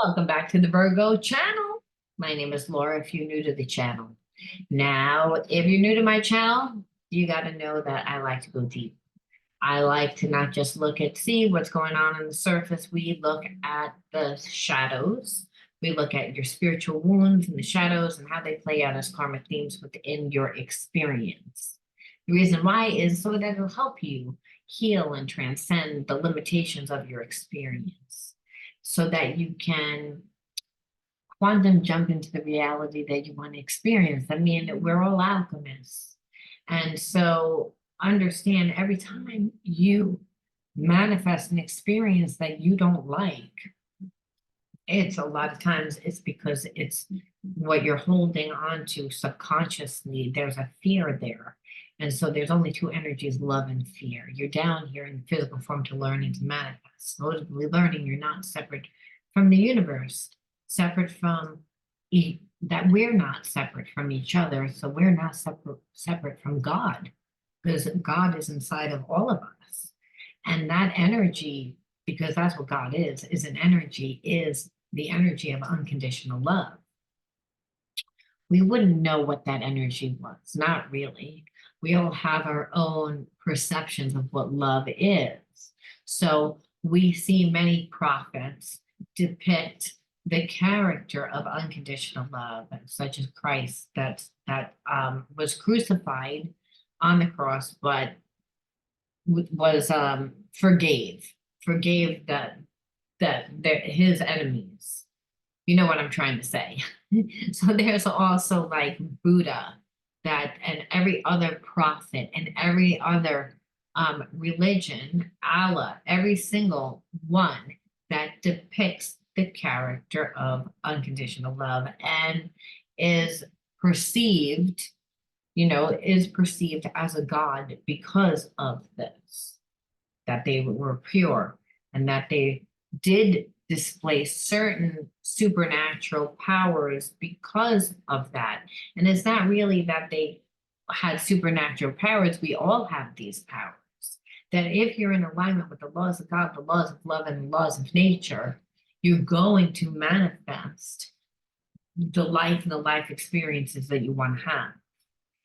Welcome back to the Virgo channel. My name is Laura if you're new to the channel. Now, if you're new to my channel, you got to know that I like to go deep. I like to not just see what's going on the surface. We look at the shadows. We look at your spiritual wounds and the shadows and how they play out as karmic themes within your experience. The reason why is so that it'll help you heal and transcend the limitations of your experience so that you can quantum jump into the reality that you want to experience. I mean, we're all alchemists. And so understand every time you manifest an experience that you don't like, it's a lot of times it's because it's what you're holding on to subconsciously. There's a fear there. And so there's only two energies, love and fear. You're down here in physical form to learn and to manifest. Supposedly learning, you're not separate from the universe, separate from that we're not separate from each other. So we're not separate from God, because God is inside of all of us. And that energy, because that's what God is an energy, is the energy of unconditional love. We wouldn't know what that energy was, not really. We all have our own perceptions of what love is. So we see many prophets depict the character of unconditional love, such as Christ that was crucified on the cross, but was forgave his enemies. You know what I'm trying to say. So there's also like Buddha, that and every other prophet and every other religion, Allah, every single one that depicts the character of unconditional love and is perceived, is perceived as a god because of this, that they were pure and that they did display certain supernatural powers because of that. And it's not really that they had supernatural powers, we all have these powers. That if you're in alignment with the laws of God, the laws of love, and the laws of nature, you're going to manifest the life and the life experiences that you want to have.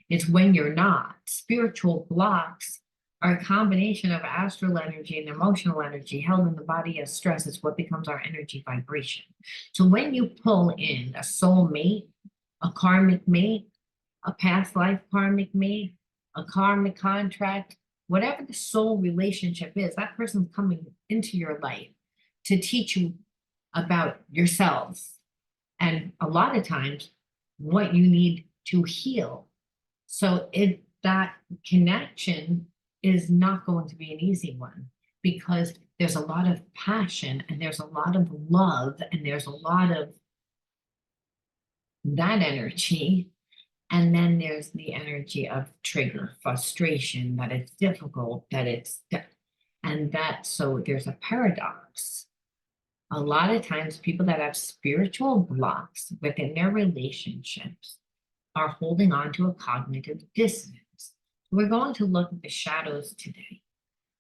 It's when you're not. Spiritual blocks are a combination of astral energy and emotional energy held in the body as stress. It's what becomes our energy vibration. So when you pull in a soul mate, a karmic mate, a past life karmic mate, a karmic contract, whatever the soul relationship is, that person's coming into your life to teach you about yourself. And a lot of times, what you need to heal. So that connection is not going to be an easy one, because there's a lot of passion and there's a lot of love and there's a lot of that energy. And then there's the energy of trigger, frustration, that it's difficult, so there's a paradox. A lot of times people that have spiritual blocks within their relationships are holding on to a cognitive dissonance. We're going to look at the shadows today.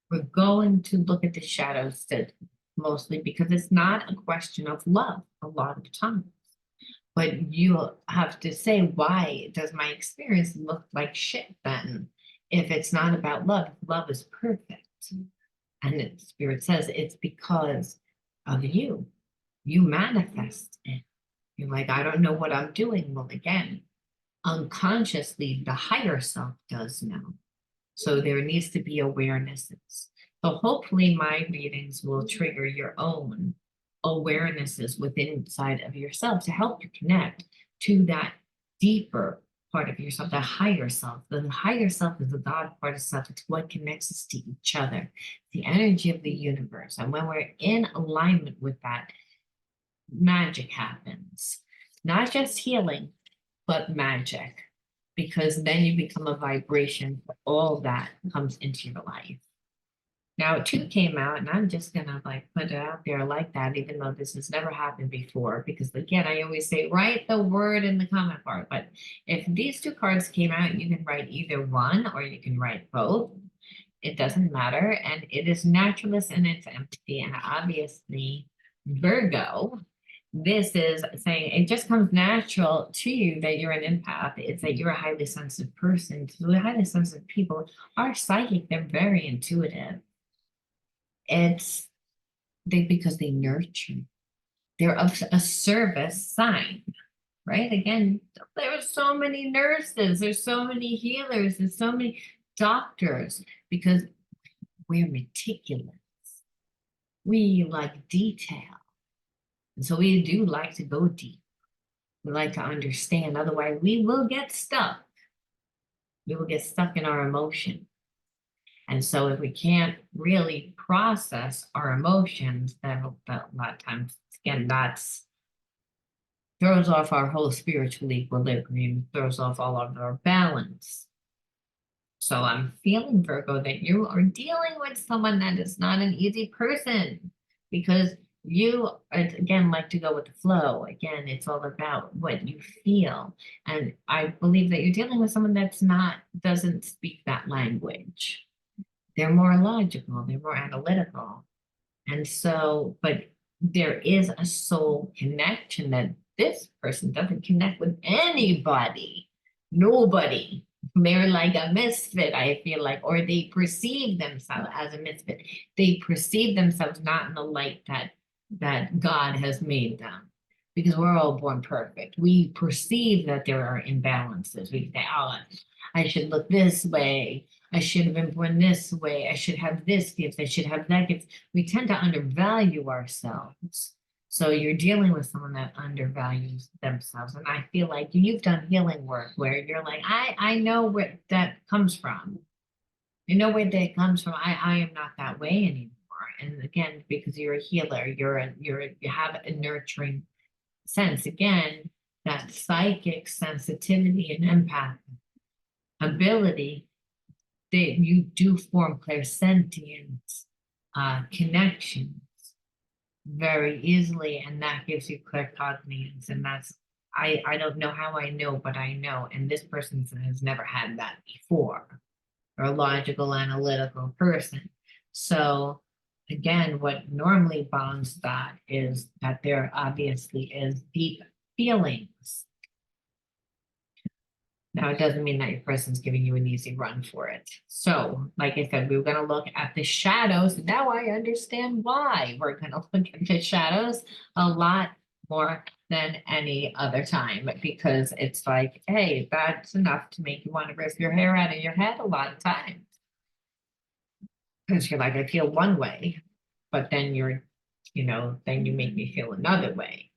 We're going to look at the shadows mostly because it's not a question of love a lot of times. But you have to say, why does my experience look like shit then? If it's not about love, love is perfect. And the spirit says it's because of you. You manifest it. You're like, I don't know what I'm doing. Well, again, unconsciously, the higher self does know. So there needs to be awarenesses. So hopefully my readings will trigger your own awarenesses within inside of yourself to help you connect to that deeper part of yourself, the higher self. The higher self is the God part of self. It's what connects us to each other, the energy of the universe. And when we're in alignment with that, magic happens. Not just healing, but magic, because then you become a vibration for all that comes into your life. Now, two came out, and I'm just gonna put it out there like that, even though this has never happened before, because again, I always say, write the word in the comment part. But if these two cards came out, you can write either one or you can write both. It doesn't matter. And it is naturalness and it's empty. And obviously, Virgo This is saying it just comes natural to you that you're an empath. It's that you're a highly sensitive person. So the highly sensitive people are psychic. They're very intuitive. It's because they nurture. They're of a service sign, right? Again, there are so many nurses, there's so many healers, there's so many doctors because we're meticulous. We like detail. And so we do like to go deep. We like to understand. Otherwise, we will get stuck. We will get stuck in our emotion. And so if we can't really process our emotions, then a lot of times, again, that's throws off our whole spiritual equilibrium, throws off all of our balance. So I'm feeling, Virgo, that you are dealing with someone that is not an easy person because you, again, like to go with the flow. Again, it's all about what you feel. And I believe that you're dealing with someone that's doesn't speak that language. They're more logical, they're more analytical. And so, but there is a soul connection that this person doesn't connect with anybody, nobody. They're like a misfit, I feel like, or they perceive themselves as a misfit. They perceive themselves not in the light that God has made them. Because we're all born perfect. We perceive that there are imbalances. We say, oh, I should look this way. I should have been born this way. I should have this gift. I should have that gift. We tend to undervalue ourselves. So you're dealing with someone that undervalues themselves. And I feel like you've done healing work where you're like, I know where that comes from. I know where that comes from. I am not that way anymore. And again, because you're a healer, you have a nurturing sense. Again, that psychic sensitivity and empath ability that you do form clairsentience connections very easily, and that gives you claircognizance. And that's I don't know how I know, but I know, and this person has never had that before, or a logical, analytical person. So again, what normally bonds that is that there obviously is deep feelings. Now, it doesn't mean that your person's giving you an easy run for it. So, like I said, we were going to look at the shadows. Now I understand why we're going to look at the shadows a lot more than any other time because it's like, hey, that's enough to make you want to rip your hair out of your head a lot of times. Because you're like, I feel one way, but then then you make me feel another way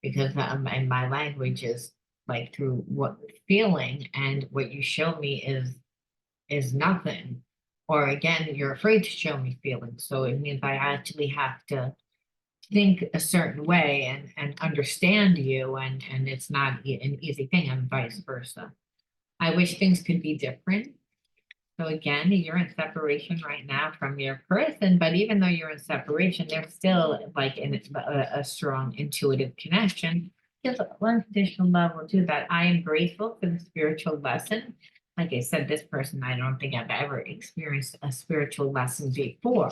because and my language is like through what feeling and what you show me is nothing. Or again, you're afraid to show me feelings. So it means I actually have to think a certain way and understand you and it's not an easy thing and vice versa. I wish things could be different. So again, you're in separation right now from your person, but even though you're in separation, there's still like a strong intuitive connection. Just one additional level to that. I am grateful for the spiritual lesson. Like I said, this person, I don't think I've ever experienced a spiritual lesson before.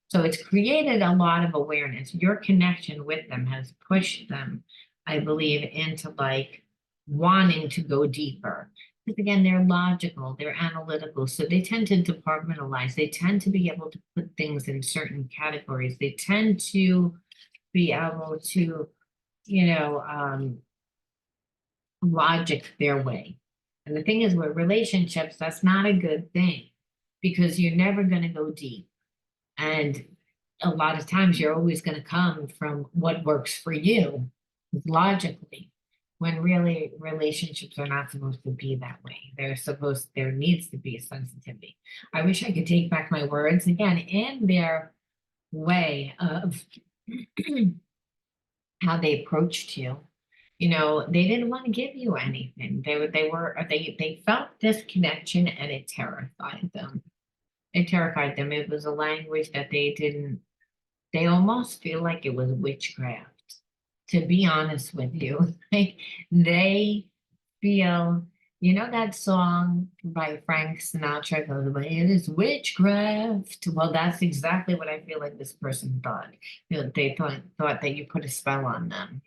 So it's created a lot of awareness. Your connection with them has pushed them, I believe, into like wanting to go deeper. Because again, they're logical, they're analytical, so they tend to departmentalize. They tend to be able to put things in certain categories. They tend to be able to, logic their way. And the thing is, with relationships, that's not a good thing because you're never going to go deep. And a lot of times you're always going to come from what works for you logically, when really relationships are not supposed to be that way. There needs to be a sensitivity. I wish I could take back my words again in their way of how they approached you. They didn't want to give you anything. They felt this connection and it terrified them. It terrified them. It was a language that they almost feel like it was witchcraft, to be honest with you. Like they feel You know that song by Frank Sinatra goes, "But it is witchcraft." Well, that's exactly what I feel like this person thought. You know, they thought that you put a spell on them.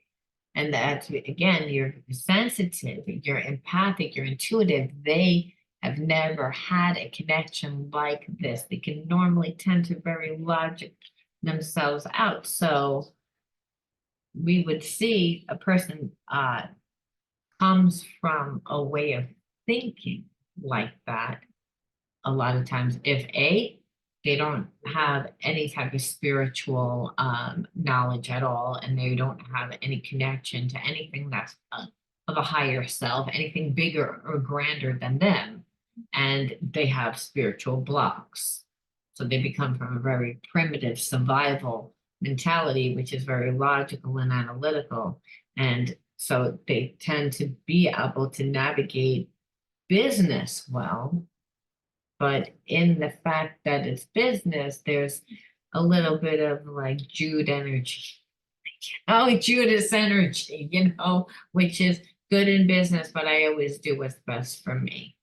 And that's again, you're sensitive, you're empathic, you're intuitive. They have never had a connection like this. They can normally tend to very logic themselves out. So we would see a person comes from a way of thinking like that a lot of times. If they don't have any type of spiritual knowledge at all, and they don't have any connection to anything that's of a higher self, anything bigger or grander than them, and they have spiritual blocks. So they become from a very primitive survival mentality, which is very logical and analytical. And so they tend to be able to navigate business well, but in the fact that it's business, there's a little bit of like Jude energy. Oh, Judas energy, which is good in business, but I always do what's best for me.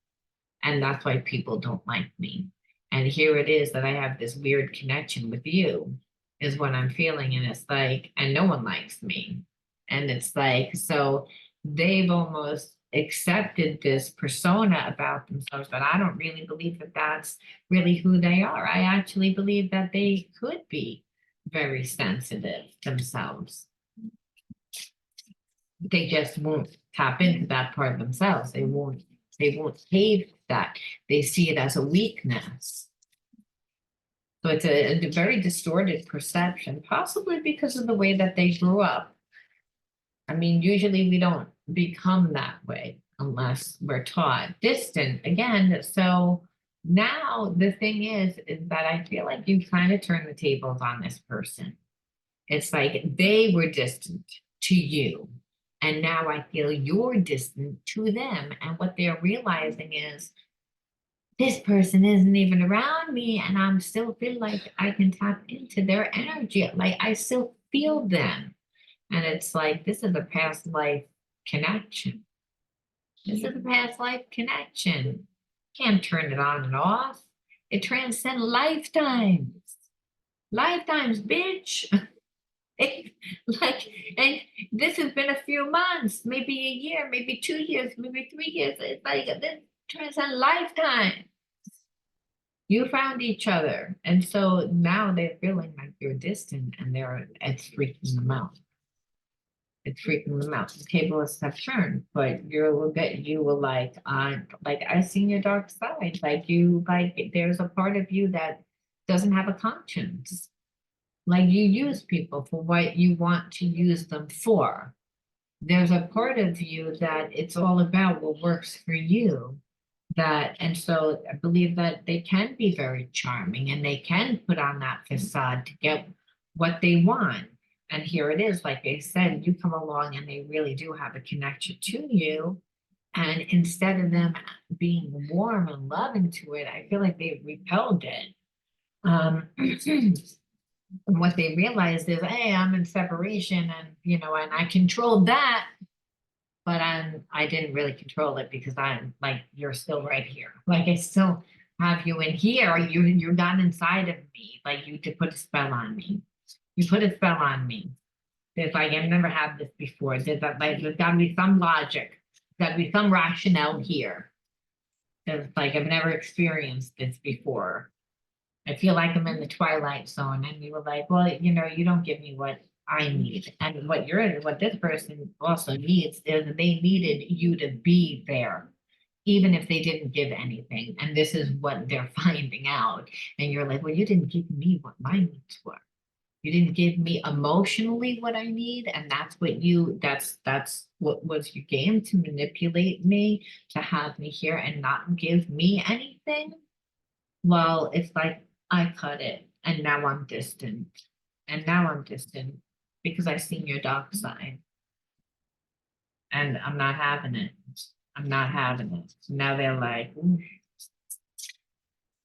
And that's why people don't like me. And here it is that I have this weird connection with you, is what I'm feeling. And it's like, and no one likes me. And it's like, so they've almost accepted this persona about themselves, but I don't really believe that that's really who they are. I actually believe that they could be very sensitive themselves. They just won't tap into that part of themselves. They won't cave that. They see it as a weakness. So it's a very distorted perception, possibly because of the way that they grew up. I mean, usually we don't become that way unless we're taught distant again. So now the thing is that I feel like you kind of turn the tables on this person. It's like they were distant to you. And now I feel you're distant to them. And what they're realizing is this person isn't even around me. And I'm still feel like I can tap into their energy. Like I still feel them. And it's like, this is a past life connection. This is a past life connection. Can't turn it on and off. It transcends lifetimes. Lifetimes, bitch. Like, and this has been a few months, maybe a year, maybe 2 years, maybe 3 years. It's like this transcend lifetime. You found each other. And so now they're feeling like you're distant and it's freaking them out. It's freaking them out. The tables have turned, but you were like I seen your dark side. Like there's a part of you that doesn't have a conscience. Like you use people for what you want to use them for. There's a part of you that it's all about what works for you. And so I believe that they can be very charming and they can put on that facade to get what they want. And here it is, like I said, you come along and they really do have a connection to you. And instead of them being warm and loving to it, I feel like they repelled it. And what they realized is, hey, I'm in separation and I controlled that, but I didn't really control it because I'm like, you're still right here. Like I still have you in here. You're not inside of me. Like you to put a spell on me. You put a spell on me. There's like I've never had this before. There's gotta be some logic. There's gotta be some rationale here. There's like I've never experienced this before. I feel like I'm in the twilight zone. And you were like, well, you don't give me what I need. And what this person also needs is they needed you to be there, even if they didn't give anything. And this is what they're finding out. And you're like, well, you didn't give me what my needs were. You didn't give me emotionally what I need. And that's what was your game, to manipulate me, to have me here and not give me anything. Well, it's like I cut it and now I'm distant. And now I'm distant because I seen your dark side and I'm not having it. I'm not having it. So now they're like, ooh,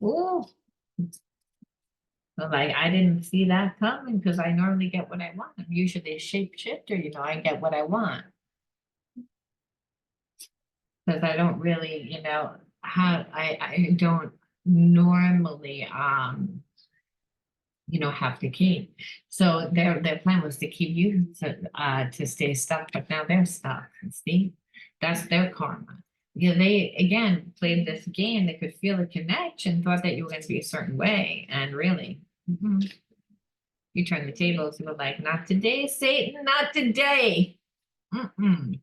ooh. So like I didn't see that coming because I normally get what I want. I'm usually a shapeshifter, I get what I want. because I don't really, how I don't normally have to keep. So their plan was to keep you to stay stuck, but now they're stuck. See, that's their karma. Yeah, they again played this game. They could feel a connection, thought that you were going to be a certain way, and really, you turn the tables. You were like, "Not today, Satan, not today." Mm-mm.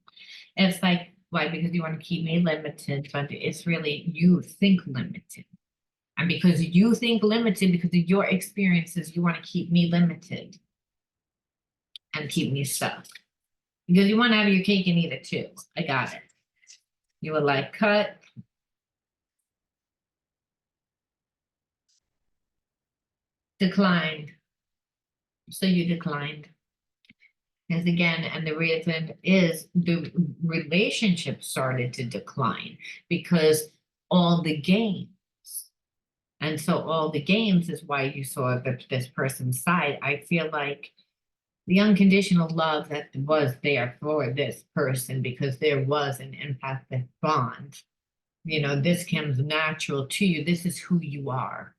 It's like, why? Because you want to keep me limited, but it's really you think limited. And because you think limited, because of your experiences, you want to keep me limited and keep me stuck. Because you want to have your cake and eat it too. I got it. You were like, cut, declined. So you declined. Because again, and the reason is the relationship started to decline because all the games. And so all the games is why you saw this person's side. I feel like the unconditional love that was there for this person because there was an empathic bond. This comes natural to you. This is who you are.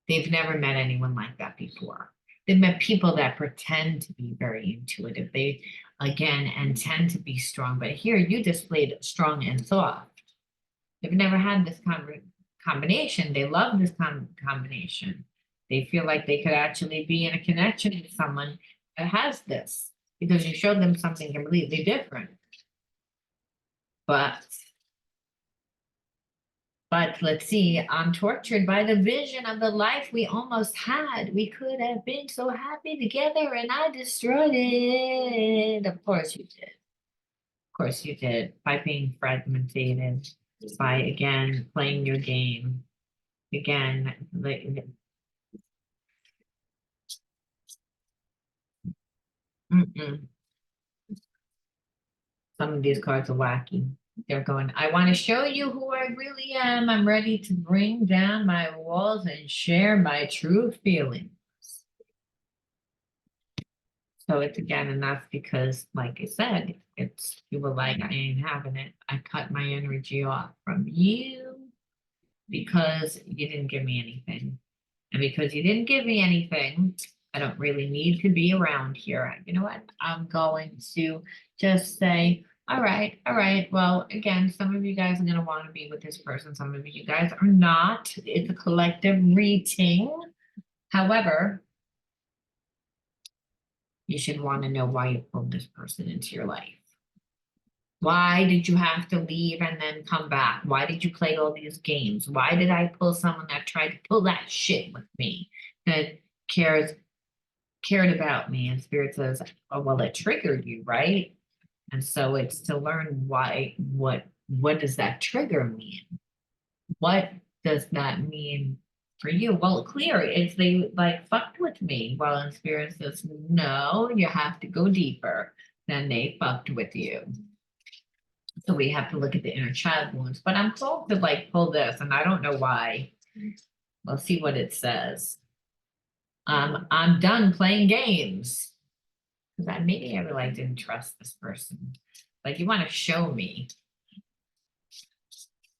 They've never met anyone like that before. They've met people that pretend to be very intuitive. They, again, and tend to be strong. But here you displayed strong and soft. They've never had this combination. They love this combination. They feel like they could actually be in a connection with someone that has this because you showed them something completely different. But let's see, I'm tortured by the vision of the life we almost had. We could have been so happy together and I destroyed it. Of course you did. Of course you did. By being fragmented, by again playing your game. Again, mm-mm. Some of these cards are wacky. They're going, I want to show you who I really am. I'm ready to bring down my walls and share my true feelings. So it's again, and that's because, like I said, you were like, I ain't having it. I cut my energy off from you because you didn't give me anything. And because you didn't give me anything, I don't really need to be around here. You know what? I'm going to just say, all right, all right. Well, again, some of you guys are going to want to be with this person. Some of you guys are not. It's a collective reading. However, you should want to know why you pulled this person into your life. Why did you have to leave and then come back? Why did you play all these games? Why did I pull someone that tried to pull that shit with me, that cared about me? And Spirit says, oh, well, it triggered you, right? And so it's to learn why, what does that trigger mean? What does that mean for you? Well, clear, it's they like fucked with me. Well, and Spirit says, no, you have to go deeper than they fucked with you. So we have to look at the inner child wounds. But I'm told to like pull this, and I don't know why. Let's see what it says. I'm done playing games. Because maybe I really didn't trust this person. Like you want to show me.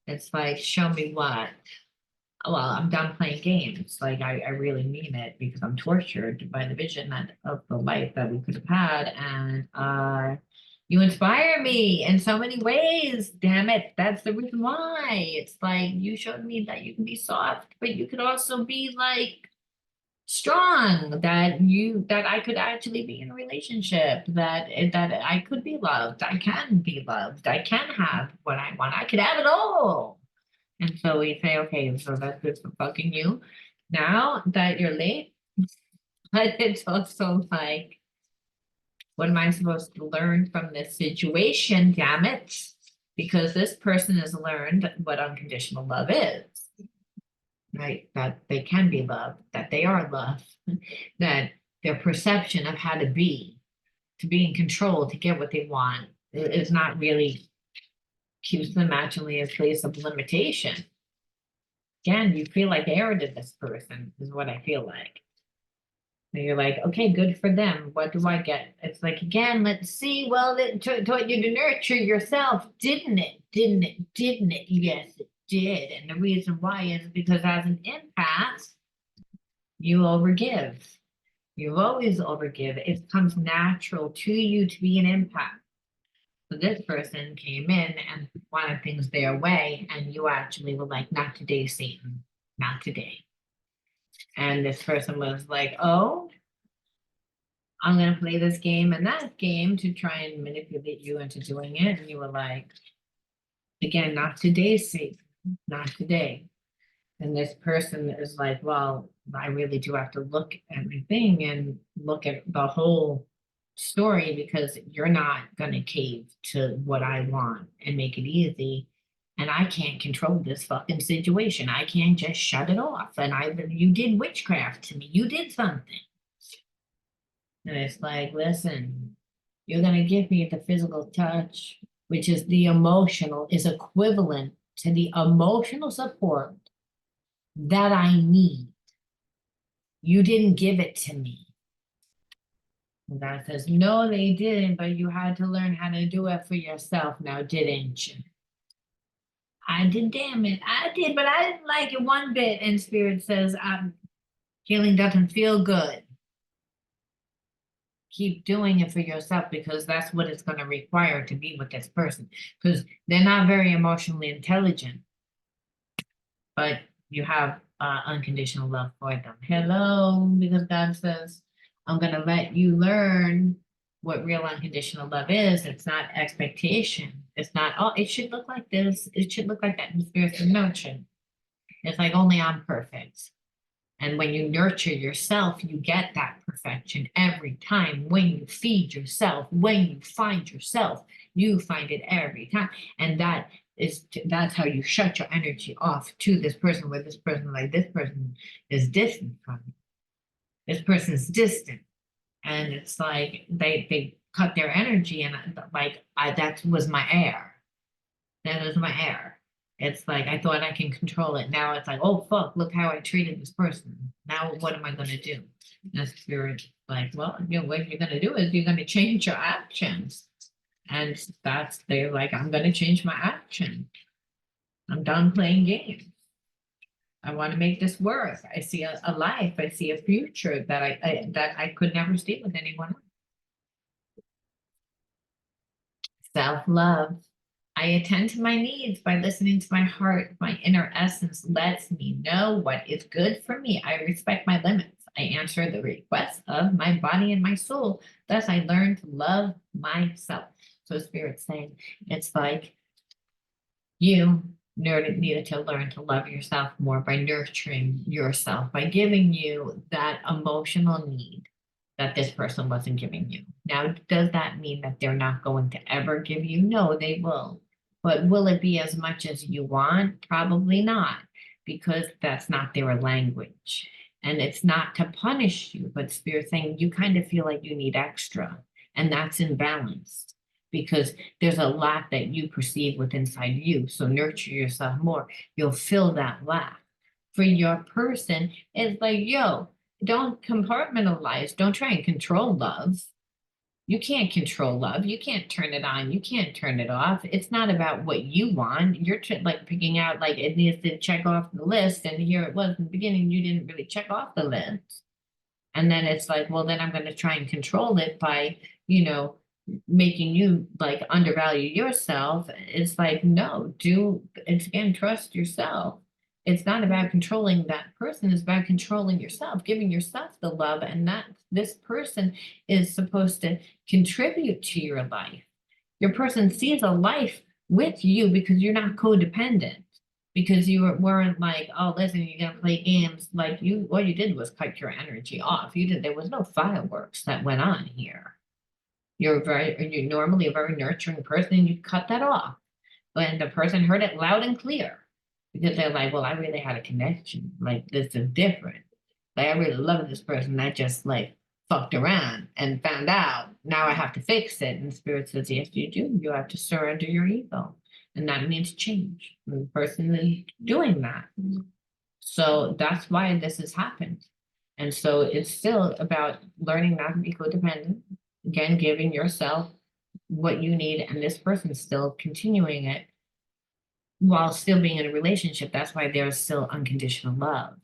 It's like, show me what? Well, I'm done playing games. Like I really mean it because I'm tortured by the vision of the life that we could have had. And you inspire me in so many ways. Damn it. That's the reason why. It's like you showed me that you can be soft, but you could also be like strong, that I could actually be in a relationship, that I could be loved. I can be loved. I can have what I want. I could have it all. And so we say, okay, so that's good for fucking you. Now that you're late, but it's also like, what am I supposed to learn from this situation? Damn it. Because this person has learned what unconditional love is, right? That they can be loved, that they are loved, that their perception of how to be in control, to get what they want, is not really keeps them actually in a place of limitation. Again, you feel like air to this person, is what I feel like. And you're like, okay, good for them. What do I get? It's like, again, let's see. Well, it taught you to nurture yourself, didn't it? Didn't it? Didn't it? Yes, it did. And the reason why is because as an empath, you overgive. You always overgive. It comes natural to you to be an empath. So this person came in and wanted things their way, and you actually were like, not today, Satan, not today. And this person was like, oh, I'm going to play this game and that game to try and manipulate you into doing it. And you were like, again, not today, Satan, not today. And this person is like, well, I really do have to look at my thing and look at the whole story because you're not going to cave to what I want and make it easy. And I can't control this fucking situation. I can't just shut it off. And you did witchcraft to me. You did something. And it's like, listen, you're going to give me the physical touch, which is the emotional, is equivalent to the emotional support that I need. You didn't give it to me. And God says, no, they didn't, but you had to learn how to do it for yourself now, didn't you? I did, damn it. I did, but I didn't like it one bit. And Spirit says, healing doesn't feel good. Keep doing it for yourself because that's what it's going to require to be with this person. Because they're not very emotionally intelligent, but you have unconditional love for them. Hello, because God says, I'm going to let you learn what real unconditional love is. It's not expectation. It's not, oh, it should look like this. It should look like that. And Spirit says, no, it shouldn't. It's like only I'm perfect. And when you nurture yourself, you get that perfection every time. When you feed yourself, when you find yourself, you find it every time. And that's how you shut your energy off to this person, where this person, like this person is distant from you. This person's distant. And it's like they cut their energy and that was my air. That was my air. It's like I thought I can control it. Now it's like, oh fuck, look how I treated this person. Now what am I gonna do? And the Spirit, like, well, what you're gonna do is you're gonna change your actions. And they're like, I'm gonna change my action. I'm done playing games. I want to make this work. I see a life. I see a future that I could never see with anyone else. Self-love. I attend to my needs by listening to my heart. My inner essence lets me know what is good for me. I respect my limits. I answer the requests of my body and my soul. Thus, I learn to love myself. So Spirit's saying, it's like you needed to learn to love yourself more by nurturing yourself, by giving you that emotional need that this person wasn't giving you. Now, does that mean that they're not going to ever give you? No, they will. But will it be as much as you want? Probably not, because that's not their language. And it's not to punish you, but Spirit saying you kind of feel like you need extra, and that's imbalanced because there's a lot that you perceive with inside you. So nurture yourself more. You'll fill that lack. For your person, it's like, yo, don't compartmentalize. Don't try and control love. You can't control love. You can't turn it on. You can't turn it off. It's not about what you want. You're like picking out, like it needs to check off the list. And here it was in the beginning, you didn't really check off the list. And then it's like, well, then I'm going to try and control it by, making you like undervalue yourself. It's like, no, it's again, trust yourself. It's not about controlling that person, it's about controlling yourself, giving yourself the love, and that this person is supposed to contribute to your life. Your person sees a life with you because you're not codependent, because you weren't like, oh, listen, you're gonna play games. Like what you did was cut your energy off. There was no fireworks that went on here. You're normally a very nurturing person, and you cut that off. But the person heard it loud and clear because they're like, well, I really had a connection. Like, this is different. Like, I really love this person. I just like fucked around and found out. Now I have to fix it. And Spirit says, yes, you do. You have to surrender your ego. And that means change. And the person is doing that. So that's why this has happened. And so it's still about learning not to be codependent, again, giving yourself what you need, and this person's still continuing it while still being in a relationship. That's why there's still unconditional love.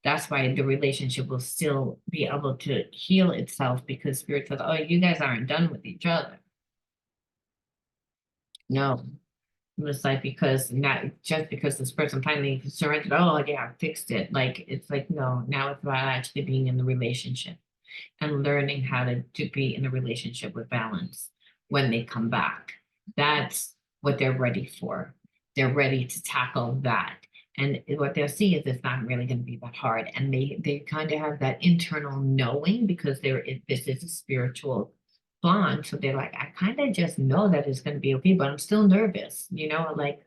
That's why the relationship will still be able to heal itself, because spirit says, oh, you guys aren't done with each other. No, it's like, because not just because this person finally surrendered, oh yeah, I fixed it. Like, it's like, no, now it's about actually being in the relationship and learning how to be in a relationship with balance when they come back. That's what they're ready for. They're ready to tackle that. And what they'll see is it's not really going to be that hard. And they kind of have that internal knowing, because this is a spiritual bond. So they're like, I kind of just know that it's going to be okay, but I'm still nervous, like,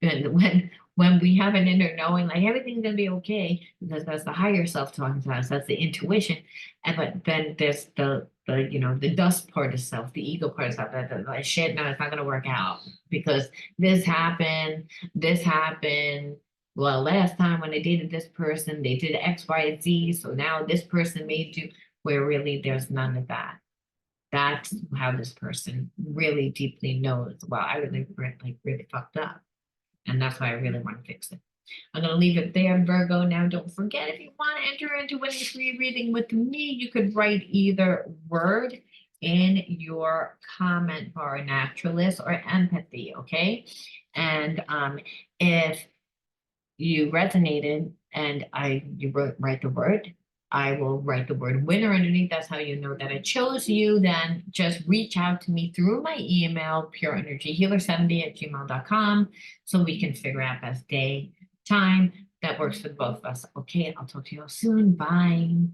and when we have an inner knowing, like everything's gonna be okay, because that's the higher self talking to us, that's the intuition. And but then there's the dust part of self, the ego part of self, that like, shit, no, it's not gonna work out because this happened. Well, last time when they dated this person, they did X, Y, and Z. So now this person may do, where really there's none of that. That's how this person really deeply knows, well, I really really fucked up. And that's why I really want to fix it. I'm going to leave it there, Virgo. Now, don't forget, if you want to enter into winning free reading with me, you could write either word in your comment bar, naturalist or empathy, okay? And if you resonated and write the word, I will write the word winner underneath. That's how you know that I chose you. Then just reach out to me through my email, pureenergyhealer70@gmail.com, so we can figure out best day, time that works for both of us. Okay, I'll talk to you all soon. Bye.